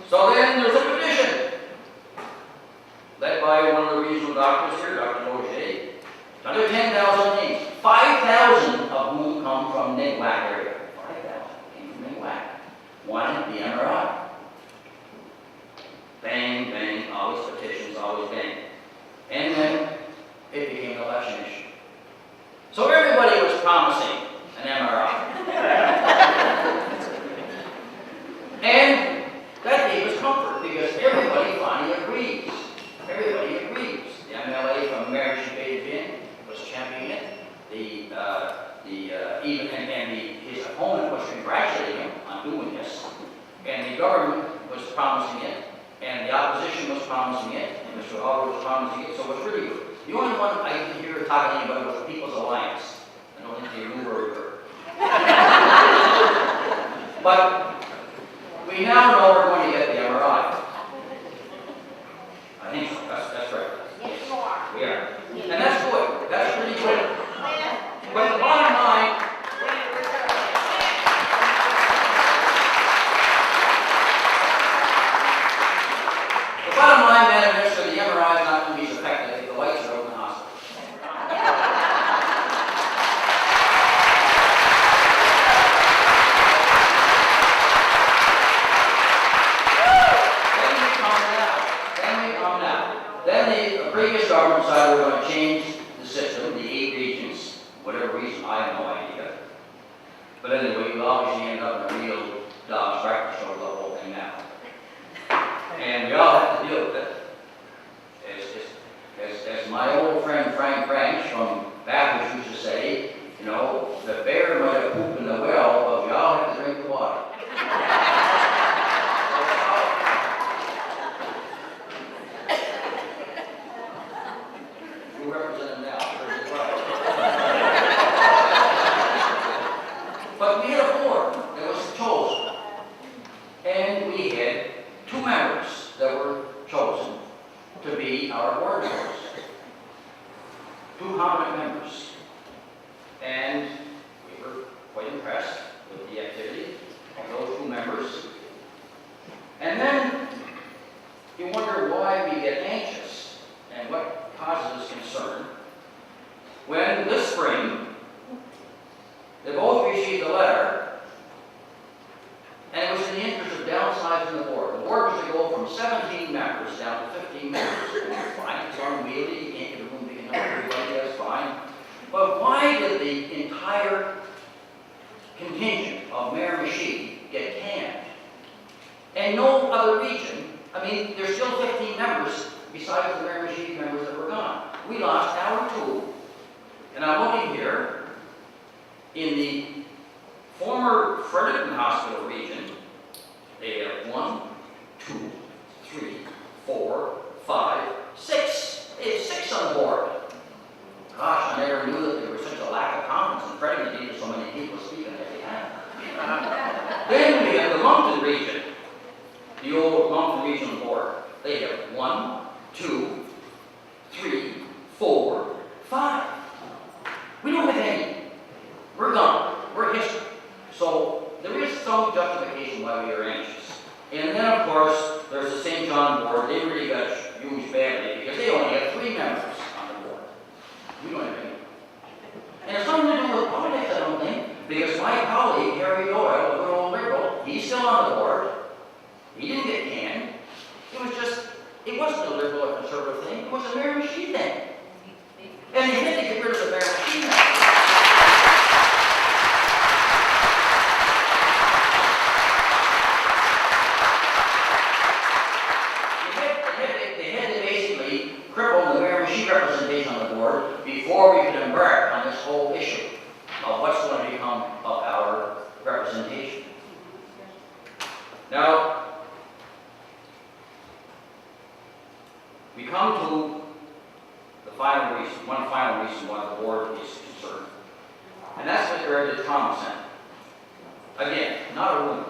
So then there's a petition led by one of the regional doctors here, Dr. Loge. Under 10,000 names, 5,000 of whom come from Nigwak area. 5,000 came from Nigwak. Wanted the MRI. Bang, bang, always petitions, always bang. And then it became an election issue. So everybody was promising an MRI. And that gave us comfort because everybody finally agrees. Everybody agrees. The MLA from Miramichi was championing it. His opponent was congratulating him on doing this. And the government was promising it. And the opposition was promising it. And Mr. Hogger was promising it. So it was really good. The only one I didn't hear talking to anybody was the People's Alliance. I don't think they knew where we were. But we now know we're going to get the MRI. I think so. That's right. Yes, you are. We are. And that's good. That's pretty good. But the bottom line, Madam Minister, the MRI is not going to be as effective if the lights are out in the hospital. Then we come down. Then the previous government decided we're going to change the system, the 8 regions, whatever reason, I have no idea. But anyway, we obviously end up in a real dog's breakfast show, the whole thing now. And we all have to deal with it. As my old friend Frank Branch from Baptist used to say, you know, the bear might have pooped in the well, but we all have to drink the water. You represent him now. But we had a board that was chosen. And we had 2 members that were chosen to be our board members. 2 prominent members. And we were quite impressed with the activity of those 2 members. And then you wonder why we get anxious and what causes us concern when this spring they both received a letter, and it was in the interest of downsizing the board. The board was to go from 17 members down to 15 members. That's fine, it's unwieldy, you can't get a room big enough for everybody, that's fine. But why did the entire contingent of Miramichi get canned? And no other region, I mean, there's still 15 members besides the Miramichi members that were gone. We lost our 2. And I'm looking here, in the former Fredericton Hospital region, they have 1, 2, 3, 4, 5, 6. They have 6 on board. Gosh, I never knew that there was such a lack of confidence in Fredericton needed so many people speaking as they had. Then we have the Moncton region, the old Moncton Regional Board. They have 1, 2, 3, 4, 5. We don't have any. We're gone. We're history. So there is some justification why we are anxious. And then, of course, there's the St. John board. They really got used badly because they only have 3 members on the board. We don't have any. And it's something to do with politics, I don't think, because my colleague, Harry Doyle, the good old liberal, he's still on the board. He didn't get canned. It wasn't a liberal or conservative thing. It was a Miramichi thing. And he had to get rid of the Miramichi thing. Cripple the Miramichi representation on the board before we could embark on this whole issue of what's going to become of our representation. Now, we come to the final reason, one final reason why the board is concerned. And that's with regard to the trauma center. Again, not a rumor.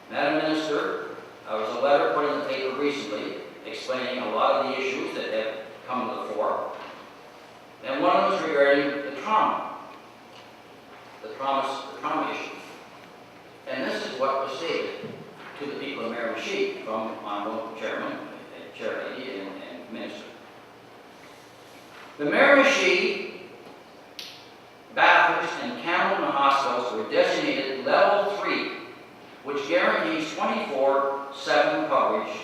Madam Minister, there was a letter put in the paper recently explaining a lot of the issues that have come to the fore. And one of them was regarding the trauma issue. And this is what was stated. to the people of Miramichi from Honorable Chairman, Chair Lady, and Minister. The Miramichi, Bathurst, and Campbell hospitals were designated Level 3, which guarantees 24/7 coverage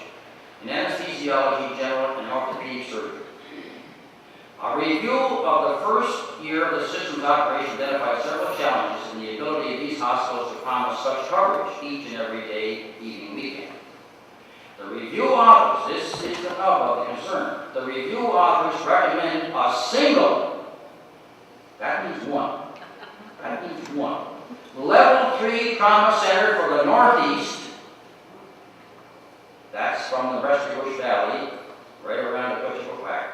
in anesthesiology, general, and orthopedic surgery. A review of the first year of the system's operation identified several challenges in the ability of these hospitals to promise such coverage each and every day, evening, weekend. The review authors, this is the nub of the concern, the review authors recommend a single, that means one, Level 3 trauma center for the Northeast. That's from the Rescue Valley, right around the Cushing-Quack.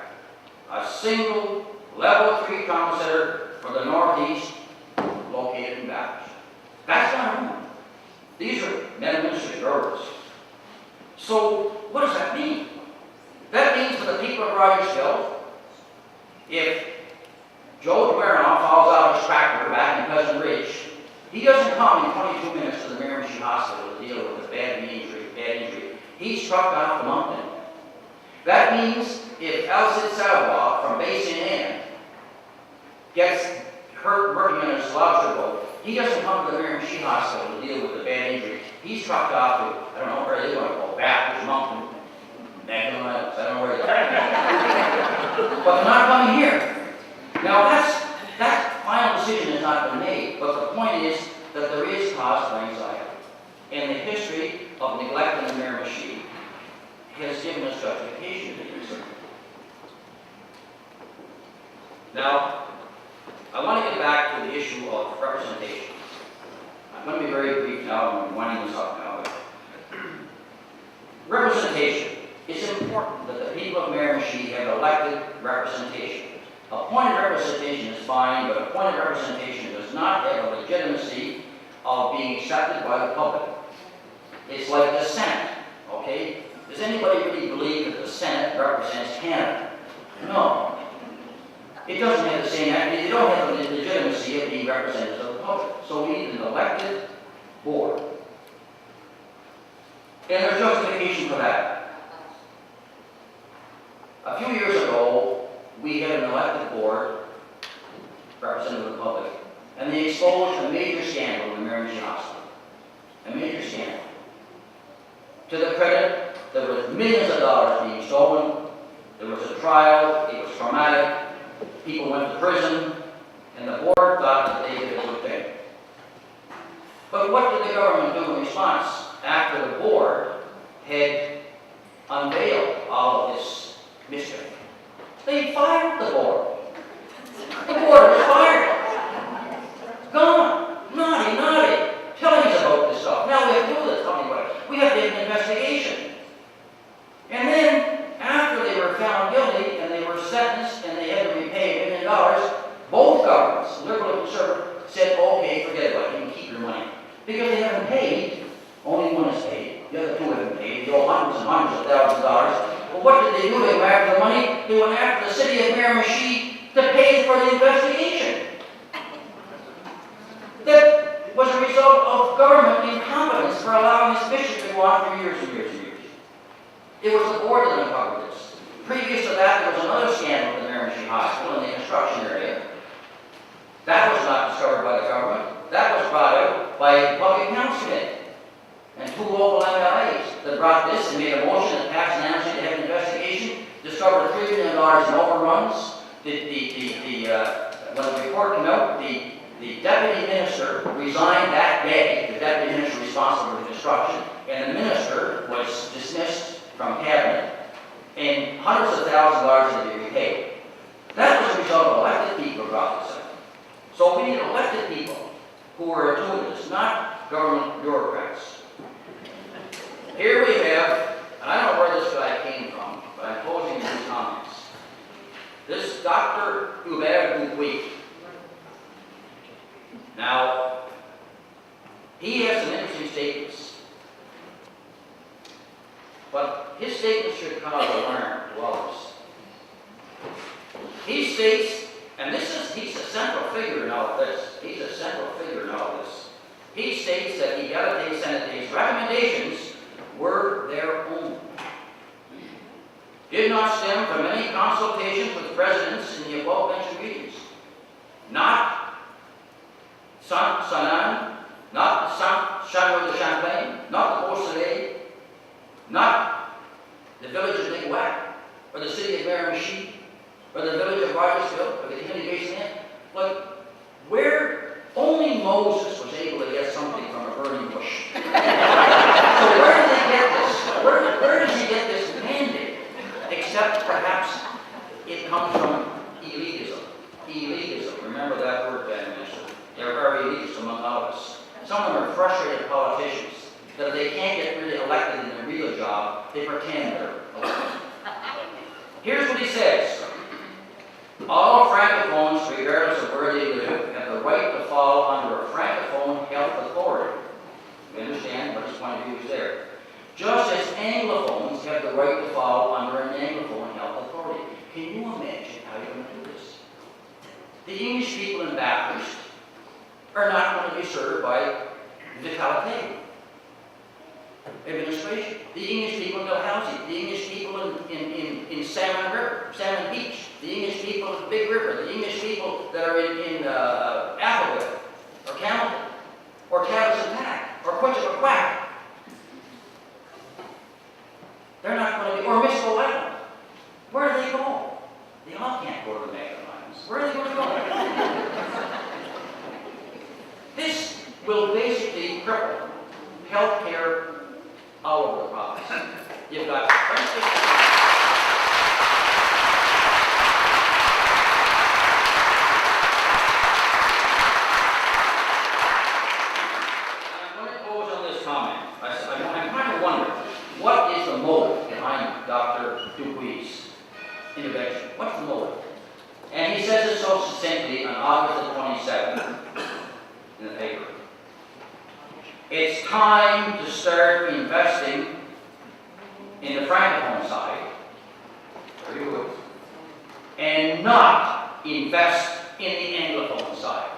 A single Level 3 trauma center for the Northeast, located in Bathurst. That's not one. These are administrative orders. So, what does that mean? That means for the people of Rogersville, if Joe Dwernoff falls out of his tractor back in Pleasant Ridge, he doesn't come in 22 minutes to the Miramichi Hospital to deal with a bad injury. He's trucked off the mountain. That means if Alcid Salwa from Basin Ann gets hurt working on a sloucher boat, he doesn't come to the Miramichi Hospital to deal with the bad injury. He's trucked off to, I don't know where they want to go, Baptist Mountain, Magdalene Islands, I don't know where they're going. But they're not coming here. Now that final decision has not been made, but the point is that there is cause for anxiety. And the history of neglect in the Miramichi has given us justification to do so. Now, I want to get back to the issue of representation. I'm going to be very brief now, I'm winding this up now. Representation. It's important that the people of Miramichi have elected representation. Appointed representation is fine, but appointed representation does not have a legitimacy of being accepted by the public. It's like the Senate, okay? Does anybody really believe that the Senate represents Canada? No. It doesn't have the same, they don't have the legitimacy of being representatives of the public. So we need an elected board. And there's justification for that. A few years ago, we had an elected board representing the public, and they exposed a major scandal in the Miramichi Hospital. A major scandal. To the credit, there were millions of dollars being stolen, there was a trial, it was traumatic, people went to prison, and the board thought that they did a good thing. But what did the government do in response after the board had unveiled all of this mischief? They fired the board. The board was fired. Gone. Naughty. Telling us about this stuff. Now we have to do this. Tell me what. We have to do an investigation. And then, after they were found guilty and they were sentenced and they had to repay $1 million, both governments, liberal and conservative, said, okay, forget about it. You can keep your money. Because they haven't paid. Only one is paid. The other two haven't paid. They owe hundreds and hundreds of thousands of dollars. Well, what did they do? They went after the money. They went after the city of Miramichi to pay for the investigation. That was a result of government incompetence for allowing this mission to go on for years and years and years. It was the board that uncovered this. Previous to that, there was another scandal in the Miramichi Hospital in the construction area. That was not discovered by the government. That was brought out by the Public Accounts Committee. And two local MLAs that brought this and made a motion that passed unanimously to have an investigation, discovered $3 million in overruns. When the report came out, the deputy minister resigned that day, the deputy minister responsible for the construction, and the minister was dismissed from cabinet, and hundreds of thousands of dollars had to be repaid. That was a result of elected people who brought this up. So we need elected people who are attuned to this, not government bureaucrats. Here we have, and I don't know where this guy came from, but I'm posing these comments. This Dr. Hubert Dupuy. Now, he has some interesting statements, but his statements should cause alarm to others. He states, and he's a central figure in all of this. He states that he validates Senate Day's recommendations did not stem from any consultations with presidents in the above-mentioned meetings. Not Saint-Sanan, not Saint-Chanois de Champlain, not the Beausoleil, not the village of Niguac, or the city of Miramichi, or the village of Rogersville, or the Kennedy Basin Inn. Like, where only Moses was able to get something from a burning bush. So where did they get this? Where does he get this mandate? Except perhaps it comes from elitism. Elitism. Remember that word, Ben mentioned. They're very elitist among all of us. Some of them are frustrated politicians that if they can't get really elected in their real job, they pretend they're elected. Here's what he says. All francophones, regardless of where they live, have the right to fall under a francophone health authority. We understand what his point of view is there. Just as Anglophones have the right to fall under an Anglophone health authority. Can you imagine how you're going to do this? The English people in Bathurst are not going to be served by Vitality administration. The English people in Dalhousie, the English people in Salmon River, Salmon Beach, the English people in Big River, the English people that are in Appleville, or Campbell, or Tavis and Tack, or Quack. They're not going to be, or Misco Island. Where do they go? They all can't go to the Magnet Islands. Where are they going to go? This will basically cripple health care all over the province. You've got I'm going to close on this comment. I'm kind of wondering, what is the motive behind Dr. Dupuy's intervention? What's the motive? And he says it so succinctly on August the 27th in the paper. It's time to start investing in the francophone side, very good, and not invest in the anglophone side.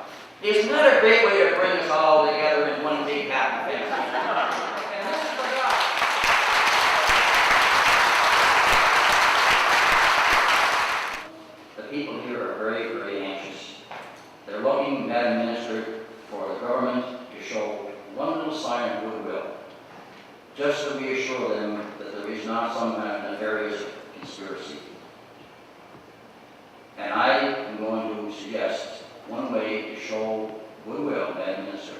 Isn't that a great way to bring us all together in one big happy family? And this is for God. The people here are very, very anxious. They're looking, Madam Minister, for the government to show one little sign of goodwill, just to reassure them that there is not some kind of nefarious conspiracy. And I am going to suggest one way to show goodwill, Madam Minister,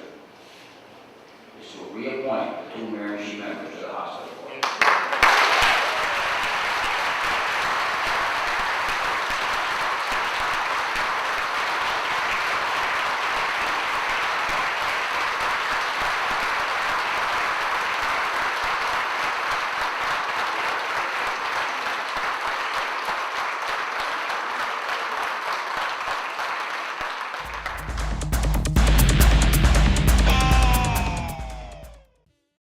is to reappoint the two Miramichi members to the hospital board.